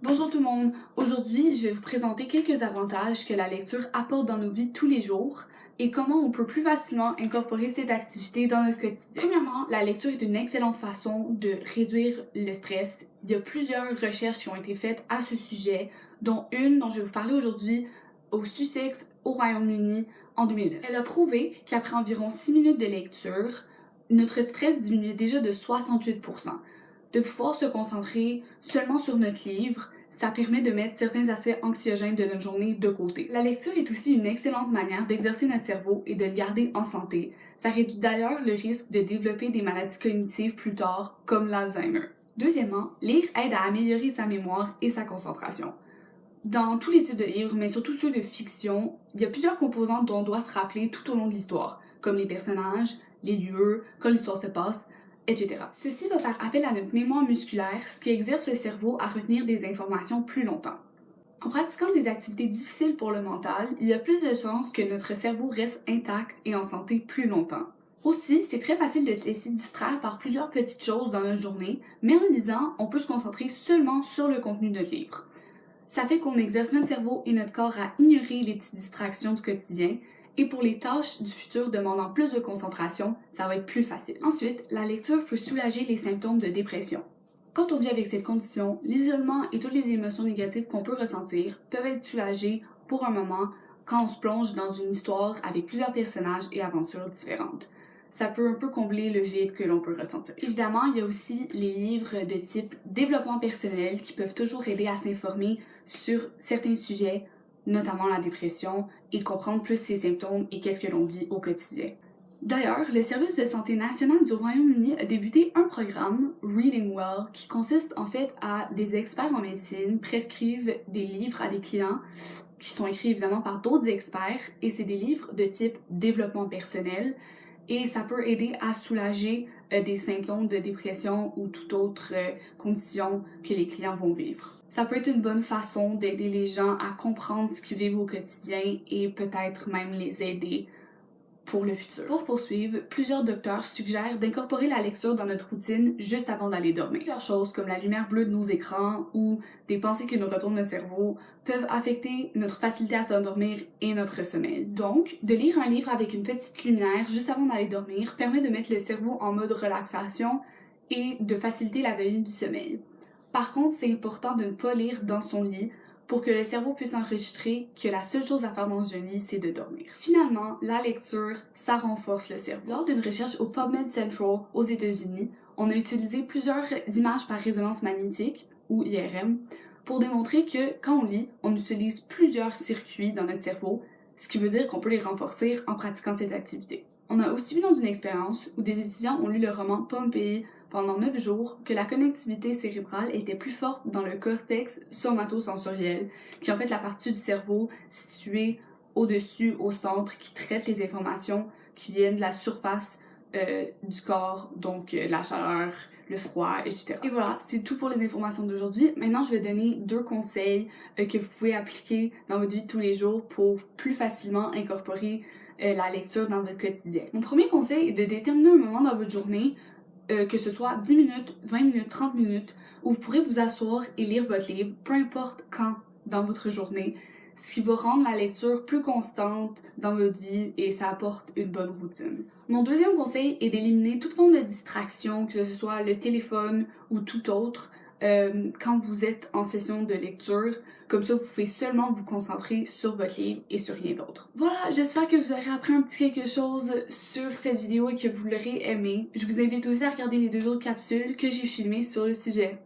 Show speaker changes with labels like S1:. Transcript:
S1: Bonjour tout le monde! Aujourd'hui, je vais vous présenter quelques avantages que la lecture apporte dans nos vies tous les jours et comment on peut plus facilement incorporer cette activité dans notre quotidien. Premièrement, la lecture est une excellente façon de réduire le stress. Il y a plusieurs recherches qui ont été faites à ce sujet, dont une dont je vais vous parler aujourd'hui au Sussex, au Royaume-Uni, en 2009. Elle a prouvé qu'après environ 6 minutes de lecture, notre stress diminuait déjà de 68%. De pouvoir se concentrer seulement sur notre livre, ça permet de mettre certains aspects anxiogènes de notre journée de côté. La lecture est aussi une excellente manière d'exercer notre cerveau et de le garder en santé. Ça réduit d'ailleurs le risque de développer des maladies cognitives plus tard, comme l'Alzheimer. Deuxièmement, lire aide à améliorer sa mémoire et sa concentration. Dans tous les types de livres, mais surtout ceux de fiction, il y a plusieurs composantes dont on doit se rappeler tout au long de l'histoire, comme les personnages, les lieux, quand l'histoire se passe, etc. Ceci va faire appel à notre mémoire musculaire, ce qui exerce le cerveau à retenir des informations plus longtemps. En pratiquant des activités difficiles pour le mental, il y a plus de chances que notre cerveau reste intact et en santé plus longtemps. Aussi, c'est très facile de se laisser distraire par plusieurs petites choses dans notre journée, mais en lisant, on peut se concentrer seulement sur le contenu de notre livre. Ça fait qu'on exerce notre cerveau et notre corps à ignorer les petites distractions du quotidien, et pour les tâches du futur demandant plus de concentration, ça va être plus facile. Ensuite, la lecture peut soulager les symptômes de dépression. Quand on vit avec cette condition, l'isolement et toutes les émotions négatives qu'on peut ressentir peuvent être soulagées pour un moment quand on se plonge dans une histoire avec plusieurs personnages et aventures différentes. Ça peut un peu combler le vide que l'on peut ressentir. Évidemment, il y a aussi les livres de type développement personnel qui peuvent toujours aider à s'informer sur certains sujets, notamment la dépression, et comprendre plus ses symptômes et qu'est-ce que l'on vit au quotidien. D'ailleurs, le Service de santé national du Royaume-Uni a débuté un programme, Reading Well, qui consiste en fait à des experts en médecine prescrivent des livres à des clients qui sont écrits évidemment par d'autres experts, et c'est des livres de type développement personnel, et ça peut aider à soulager des symptômes de dépression ou toute autre condition que les clients vont vivre. Ça peut être une bonne façon d'aider les gens à comprendre ce qu'ils vivent au quotidien et peut-être même les aider pour le futur. Pour poursuivre, plusieurs docteurs suggèrent d'incorporer la lecture dans notre routine juste avant d'aller dormir. Plusieurs choses comme la lumière bleue de nos écrans ou des pensées qui nous retournent le cerveau peuvent affecter notre facilité à s'endormir et notre sommeil. Donc, de lire un livre avec une petite lumière juste avant d'aller dormir permet de mettre le cerveau en mode relaxation et de faciliter la venue du sommeil. Par contre, c'est important de ne pas lire dans son lit pour que le cerveau puisse enregistrer que la seule chose à faire dans un lit, c'est de dormir. Finalement, la lecture, ça renforce le cerveau. Lors d'une recherche au PubMed Central aux États-Unis, on a utilisé plusieurs images par résonance magnétique, ou IRM, pour démontrer que quand on lit, on utilise plusieurs circuits dans notre cerveau, ce qui veut dire qu'on peut les renforcer en pratiquant cette activité. On a aussi vu dans une expérience où des étudiants ont lu le roman Pompeii pendant 9 jours que la connectivité cérébrale était plus forte dans le cortex somatosensoriel, qui est en fait la partie du cerveau située au-dessus, au centre, qui traite les informations qui viennent de la surface du corps, donc la chaleur, le froid, etc. Et voilà, c'est tout pour les informations d'aujourd'hui. Maintenant, je vais donner 2 conseils que vous pouvez appliquer dans votre vie de tous les jours pour plus facilement incorporer la lecture dans votre quotidien. Mon premier conseil est de déterminer un moment dans votre journée, que ce soit 10 minutes, 20 minutes, 30 minutes, où vous pourrez vous asseoir et lire votre livre, peu importe quand dans votre journée, ce qui va rendre la lecture plus constante dans votre vie et ça apporte une bonne routine. Mon deuxième conseil est d'éliminer toute forme de distraction, que ce soit le téléphone ou tout autre, quand vous êtes en session de lecture. Comme ça, vous pouvez seulement vous concentrer sur votre livre et sur rien d'autre. Voilà, j'espère que vous aurez appris un petit quelque chose sur cette vidéo et que vous l'aurez aimé. Je vous invite aussi à regarder les 2 autres capsules que j'ai filmées sur le sujet.